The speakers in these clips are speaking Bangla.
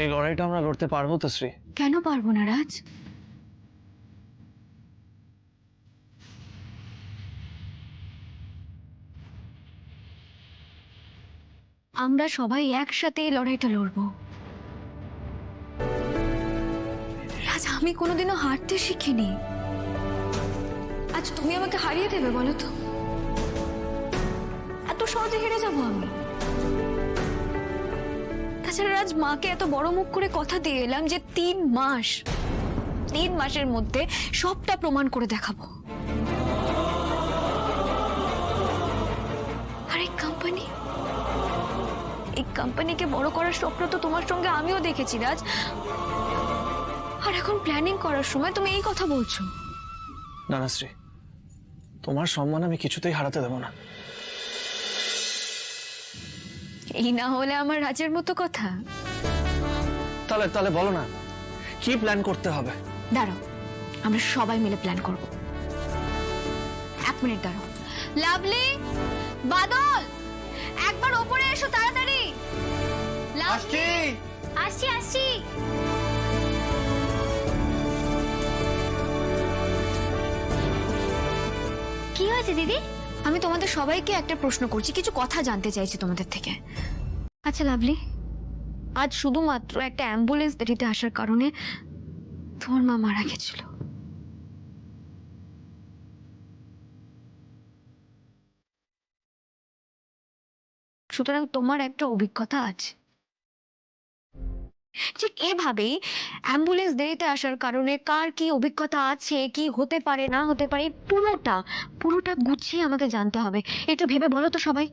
এই লড়াইটা আমরা লড়তে পারবো তো শ্রী? কেন পারবো না রাজ? আমরা সবাই একসাথে এই লড়াইটা লড়বো। রাজ, আমি কোনোদিনও হারতে শিখিনি। আজ তুমি আমাকে হারিয়ে দেবে বলো তো? এত সহজে হেরে যাবো আমি? তাছাড়া রাজ, মাকে এত বড় মুখ করে কথা দিয়ে এলাম যে 3 মাসের মধ্যে সবটা প্রমাণ করে দেখাবো। আর এই কোম্পানিকে বড় করার স্বপ্ন তো তোমার সঙ্গে আমিও দেখেছি রাজ। আর এখন প্ল্যানিং করার সময় তুমি এই কথা বলছো? না না শ্রী, তোমার সম্মান আমি কিছুতেই হারাতে দেবো না। এই না হলে আমার রাজের মতো কথা। তাহলে বলো না, কি প্ল্যান করতে হবে? দাঁড়াও, আমরা সবাই মিলে প্ল্যান করব। 1 মিনিট দাঁড়াও। লাভলি, বাদল, একবার ওপরে এসো তাড়াতাড়ি। লাভলি, আসছি। কি হয়েছে দিদি? আমি তোমাদের সবাইকে একটা প্রশ্ন করছি, কিছু কথা জানতে চাইছি তোমাদের থেকে। আচ্ছা লাভলি, আজ শুধুমাত্র একটা অ্যাম্বুলেন্স দেরিতে আসার কারণে তোমার মা মারা গেছিল। সুতরাং তোমার একটা অভিজ্ঞতা আছে। ঠিক এভাবেই অ্যাম্বুলেন্স দেরিতে আসার কারণে কার কি অভিজ্ঞতা আছে, কি হতে পারে না হতে পারে, পুরোটা গুছিয়ে আমাকে জানতে হবে। এটা ভেবে বলো তো সবাই।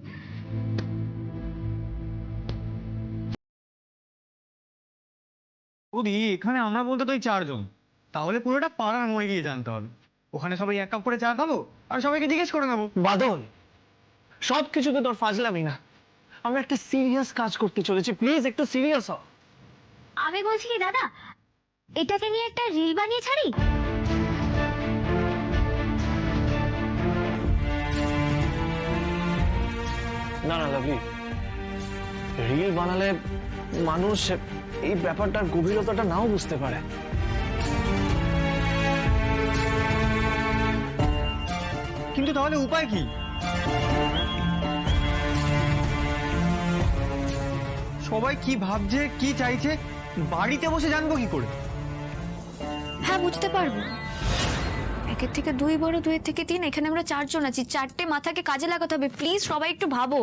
ওদি, এখানে আমরা বলতে তো 4 জন, তাহলে পুরোটা পাড়ার মোড়ে গিয়ে জানতে হবে। ওখানে সবাই 1 কাপ করে চা খাবো আর সবাইকে জিজ্ঞেস করে নেবো। বাদল, সবকিছুতে তোর ফাজলামি না। আমরা একটা সিরিয়াস কাজ করতে চলেছি, প্লিজ একটু সিরিয়াস হও। আমি বলছি কি দাদা, এটাকে নিয়ে একটা রিল বানিয়ে ছাড়ি? না লাভলি, রিল বানালে মানুষ এই ব্যাপারটার গভীরতাটা নাও বুঝতে পারে। কিন্তু তাহলে উপায় কি? সবাই কি ভাবছে, কি চাইছে, বাড়িতে বসে জানবো কি করে? হ্যাঁ, বুঝতে পারবো। 1-এর থেকে 2 বড়, 2-এর থেকে 3। এখানে আমরা 4 জন আছি। 4টে মাথাকে কাজে লাগাতে হবে। প্লিজ সবাই একটু ভাবো।